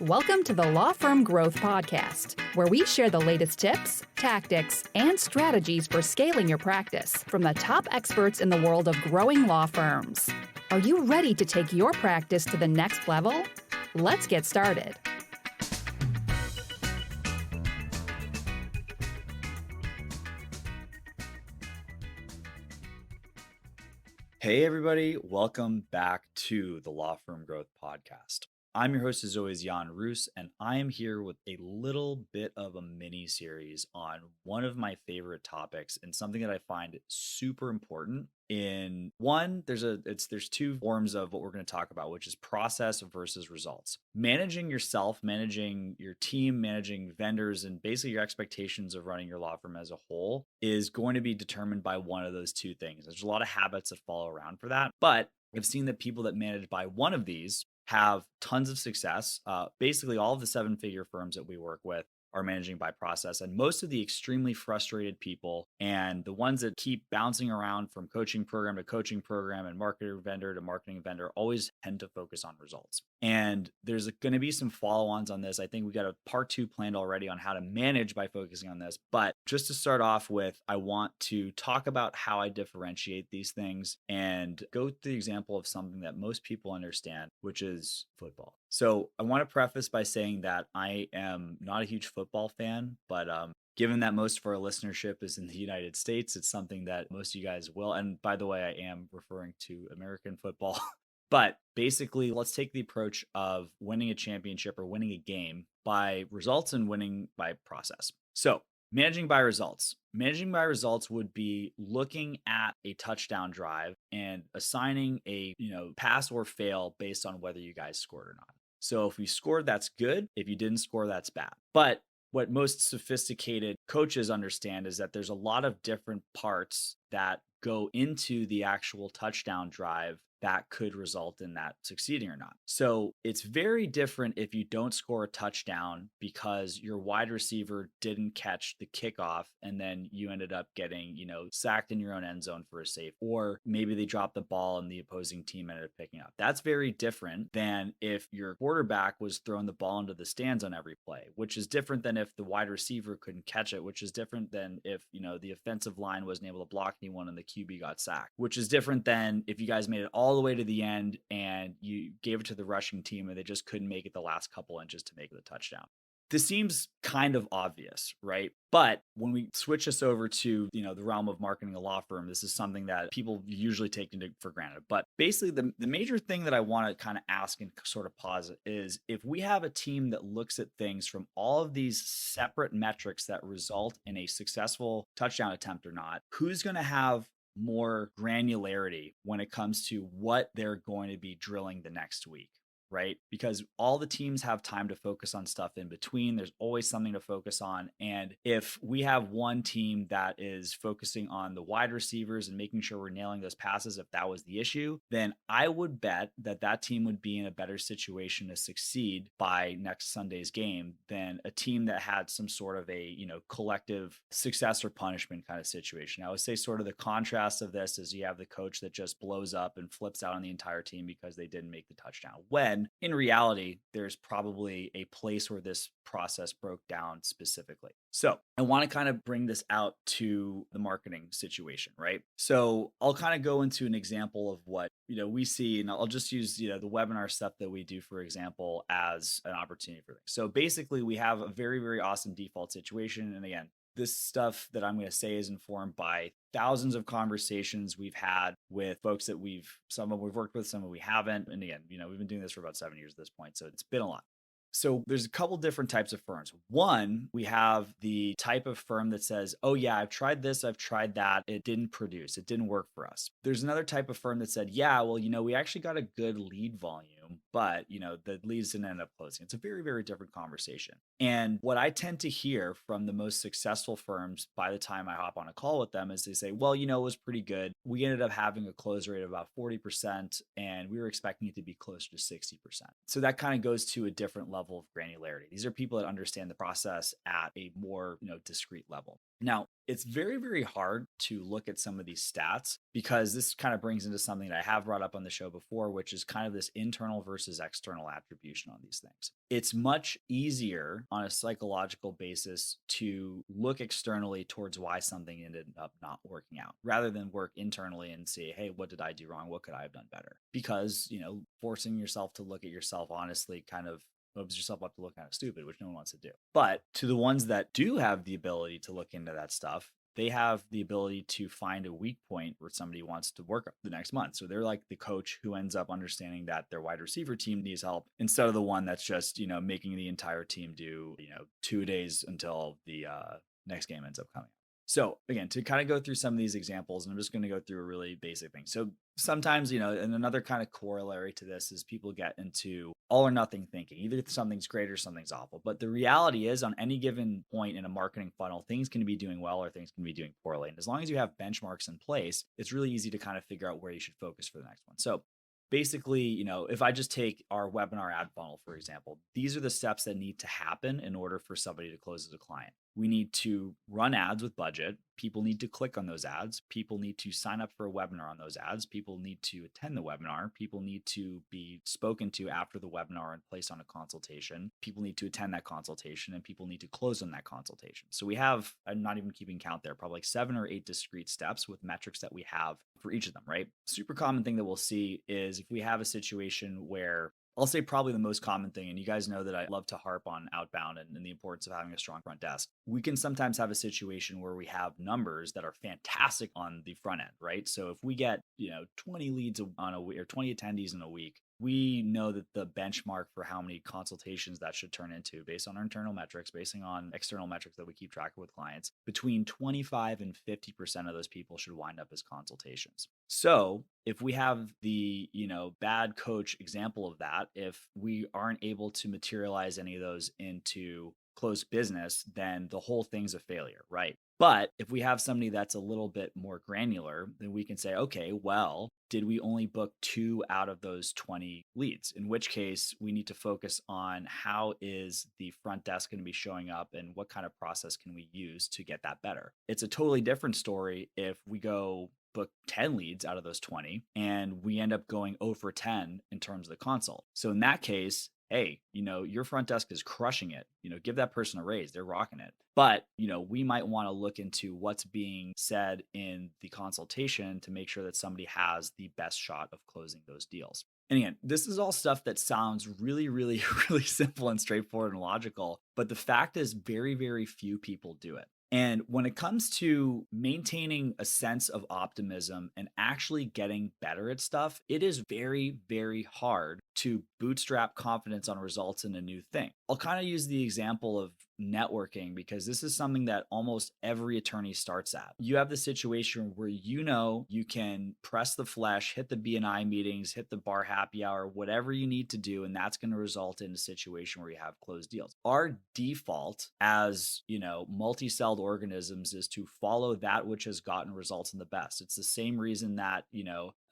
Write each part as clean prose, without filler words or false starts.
Welcome to the Law Firm Growth Podcast, where we share the latest tips, tactics, and strategies for scaling your practice from the top experts in the world of growing law firms. Are you ready to take your practice to the next level? Let's get started. Hey everybody, welcome back to the Law Firm Growth Podcast. I'm your host as always, Jan Roos, and I am here with a little bit of a mini series on one of my favorite topics and something that I find super important. In one, there's two forms of what we're going to talk about, which is process versus results. Managing yourself, managing your team, managing vendors, and basically your expectations of running your law firm as a whole is going to be determined by one of those two things. There's a lot of habits that follow around for that, but I've seen that people that manage by one of these have tons of success. Basically, all of the seven-figure firms that we work with are managing by process. And most of the extremely frustrated people and the ones that keep bouncing around from coaching program to coaching program and marketer vendor to marketing vendor always tend to focus on results. And there's going to be some follow-ons on this. I think we got a part 2 planned already on how to manage by focusing on this. But just to start off with, I want to talk about how I differentiate these things and go through the example of something that most people understand, which is football. So I want to preface by saying that I am not a huge football fan, but given that most of our listenership is in the United States, it's something that most of you guys will. And by the way, I am referring to American football. But basically, let's take the approach of winning a championship or winning a game by results and winning by process. So managing by results. Managing by results would be looking at a touchdown drive and assigning a pass or fail based on whether you guys scored or not. So if we scored, that's good. If you didn't score, that's bad. But what most sophisticated coaches understand is that there's a lot of different parts that go into the actual touchdown drive that could result in that succeeding or not. So it's very different if you don't score a touchdown because your wide receiver didn't catch the kickoff and then you ended up getting, sacked in your own end zone for a safe, or maybe they dropped the ball and the opposing team ended up picking up. That's very different than if your quarterback was throwing the ball into the stands on every play, which is different than if the wide receiver couldn't catch it, which is different than if, the offensive line wasn't able to block anyone and the QB got sacked, which is different than if you guys made it all the way to the end and you gave it to the rushing team and they just couldn't make it the last couple inches to make it a touchdown. This seems kind of obvious, right? But when we switch this over to, the realm of marketing a law firm, this is something that people usually take for granted. But basically the major thing that I want to kind of ask and sort of pause is if we have a team that looks at things from all of these separate metrics that result in a successful touchdown attempt or not, who's going to have more granularity when it comes to what they're going to be drilling the next week, right? Because all the teams have time to focus on stuff in between. There's always something to focus on. And if we have one team that is focusing on the wide receivers and making sure we're nailing those passes, if that was the issue, then I would bet that team would be in a better situation to succeed by next Sunday's game than a team that had some sort of a, collective success or punishment kind of situation. I would say sort of the contrast of this is you have the coach that just blows up and flips out on the entire team because they didn't make the touchdown. When in reality, there's probably a place where this process broke down specifically. So I want to kind of bring this out to the marketing situation, right? So I'll kind of go into an example of what, we see, and I'll just use, the webinar stuff that we do, for example, as an opportunity for things. So basically we have a very, very awesome default situation. And again, this stuff that I'm going to say is informed by thousands of conversations we've had with folks that some of we've worked with, some of we haven't. And again, we've been doing this for about 7 years at this point. So it's been a lot. So there's a couple different types of firms. One, we have the type of firm that says, oh yeah, I've tried this, I've tried that. It didn't produce. It didn't work for us. There's another type of firm that said, yeah, well, we actually got a good lead volume, but the leads didn't end up closing. It's a very, very different conversation. And what I tend to hear from the most successful firms by the time I hop on a call with them is they say, well, it was pretty good. We ended up having a close rate of about 40% and we were expecting it to be closer to 60%. So that kind of goes to a different level of granularity. These are people that understand the process at a more, discrete level. Now, it's very, very hard to look at some of these stats because this kind of brings into something that I have brought up on the show before, which is kind of this internal versus external attribution on these things. It's much easier on a psychological basis to look externally towards why something ended up not working out rather than work internally and say, hey, what did I do wrong? What could I have done better? Because, forcing yourself to look at yourself honestly kind of opens yourself up to look kind of stupid, which no one wants to do. But to the ones that do have the ability to look into that stuff, they have the ability to find a weak point where somebody wants to work the next month. So they're like the coach who ends up understanding that their wide receiver team needs help instead of the one that's just, making the entire team do, 2 days until the next game ends up coming. So again, to kind of go through some of these examples, and I'm just going to go through a really basic thing. So sometimes, and another kind of corollary to this is people get into all or nothing thinking. Either something's great or something's awful. But the reality is on any given point in a marketing funnel, things can be doing well or things can be doing poorly. And as long as you have benchmarks in place, it's really easy to kind of figure out where you should focus for the next one. So basically, if I just take our webinar ad funnel, for example, these are the steps that need to happen in order for somebody to close as a client. We need to run ads with budget. People need to click on those ads. People need to sign up for a webinar on those ads. People need to attend the webinar. People need to be spoken to after the webinar and placed on a consultation. People need to attend that consultation and people need to close on that consultation. So we have, I'm not even keeping count there, probably like 7 or 8 discrete steps with metrics that we have for each of them, right? Super common thing that we'll see is if we have a situation where I'll say probably the most common thing, and you guys know that I love to harp on outbound and the importance of having a strong front desk. We can sometimes have a situation where we have numbers that are fantastic on the front end, right? So if we get, 20 leads on a week or 20 attendees in a week, we know that the benchmark for how many consultations that should turn into based on our internal metrics, based on external metrics that we keep track of with clients, between 25 and 50% of those people should wind up as consultations. So if we have the, bad coach example of that, if we aren't able to materialize any of those into closed business, then the whole thing's a failure, right? But if we have somebody that's a little bit more granular, then we can say, okay, well, did we only book 2 out of those 20 leads? In which case, we need to focus on how is the front desk going to be showing up and what kind of process can we use to get that better? It's a totally different story if we go book 10 leads out of those 20 and we end up going 0 for 10 in terms of the consult. So in that case, hey, your front desk is crushing it. Give that person a raise. They're rocking it. But, we might want to look into what's being said in the consultation to make sure that somebody has the best shot of closing those deals. And again, this is all stuff that sounds really, really, really simple and straightforward and logical. But the fact is very, very few people do it. And when it comes to maintaining a sense of optimism and actually getting better at stuff, it is very, very hard to bootstrap confidence on results in a new thing. I'll kind of use the example of networking because this is something that almost every attorney starts at. You have the situation where you can press the flesh, hit the BNI meetings, hit the bar happy hour, whatever you need to do, and that's going to result in a situation where you have closed deals. Our default as, multi-celled organisms is to follow that which has gotten results in the best. It's the same reason that,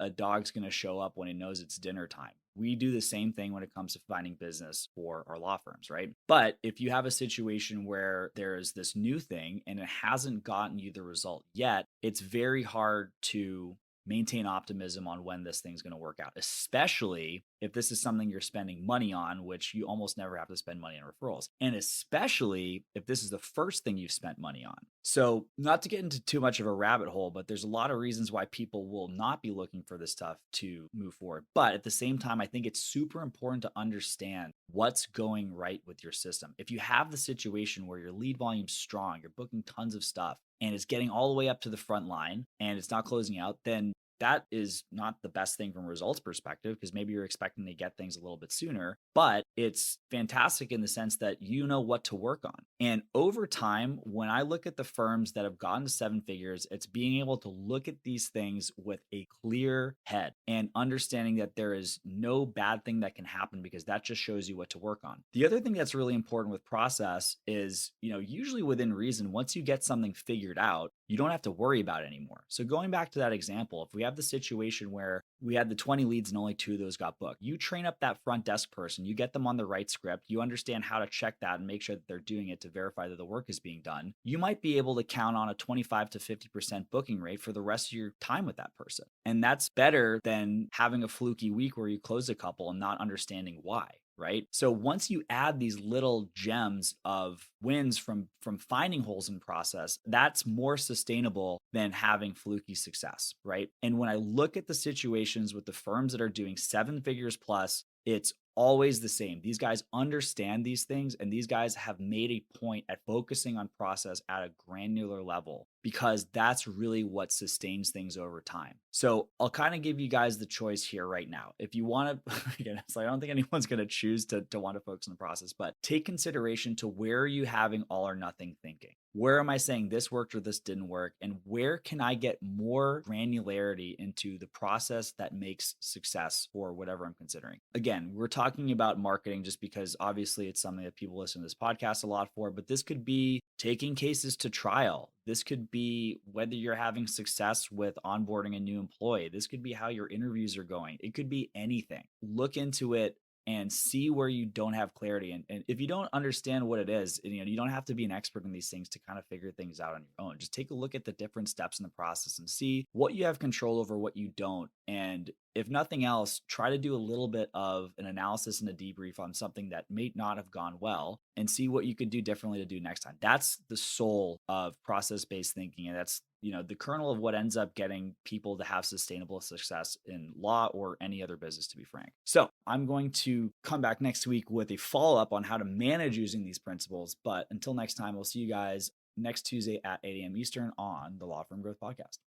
a dog's going to show up when it knows it's dinner time. We do the same thing when it comes to finding business for our law firms, right? But if you have a situation where there's this new thing and it hasn't gotten you the result yet, it's very hard to maintain optimism on when this thing's going to work out, especially if this is something you're spending money on, which you almost never have to spend money on referrals. And especially if this is the first thing you've spent money on. So not to get into too much of a rabbit hole, but there's a lot of reasons why people will not be looking for this stuff to move forward. But at the same time, I think it's super important to understand what's going right with your system. If you have the situation where your lead volume's strong, you're booking tons of stuff, and it's getting all the way up to the front line and it's not closing out, then that is not the best thing from a results perspective because maybe you're expecting to get things a little bit sooner, but it's fantastic in the sense that you know what to work on. And over time, when I look at the firms that have gotten to 7 figures, it's being able to look at these things with a clear head and understanding that there is no bad thing that can happen because that just shows you what to work on. The other thing that's really important with process is, usually within reason, once you get something figured out, you don't have to worry about it anymore. So going back to that example, if we have the situation where we had the 20 leads and only 2 of those got booked, you train up that front desk person, you get them on the right script, you understand how to check that and make sure that they're doing it to verify that the work is being done. You might be able to count on a 25 to 50% booking rate for the rest of your time with that person. And that's better than having a fluky week where you close a couple and not understanding why. Right? So once you add these little gems of wins from finding holes in process, that's more sustainable than having fluky success, right? And when I look at the situations with the firms that are doing 7 figures plus, it's always the same. These guys understand these things, and these guys have made a point at focusing on process at a granular level, because that's really what sustains things over time. So I'll kind of give you guys the choice here right now. If you want to, again, it's like, I don't think anyone's going to choose to want to focus on the process, but take consideration to where are you having all or nothing thinking? Where am I saying this worked or this didn't work? And where can I get more granularity into the process that makes success for whatever I'm considering? Again, we're talking about marketing just because obviously it's something that people listen to this podcast a lot for, but this could be taking cases to trial. This could be whether you're having success with onboarding a new employee. This could be how your interviews are going. It could be anything. Look into it and see where you don't have clarity. And if you don't understand what it is, you don't have to be an expert in these things to kind of figure things out on your own. Just take a look at the different steps in the process and see what you have control over, what you don't. And if nothing else, try to do a little bit of an analysis and a debrief on something that may not have gone well and see what you could do differently to do next time. That's the soul of process-based thinking. And that's the kernel of what ends up getting people to have sustainable success in law or any other business, to be frank. So I'm going to come back next week with a follow-up on how to manage using these principles. But until next time, we'll see you guys next Tuesday at 8 a.m. Eastern on the Law Firm Growth Podcast.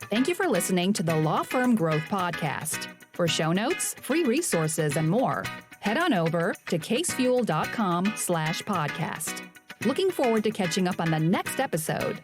Thank you for listening to the Law Firm Growth Podcast. For show notes, free resources, and more, head on over to casefuel.com/podcast. Looking forward to catching up on the next episode.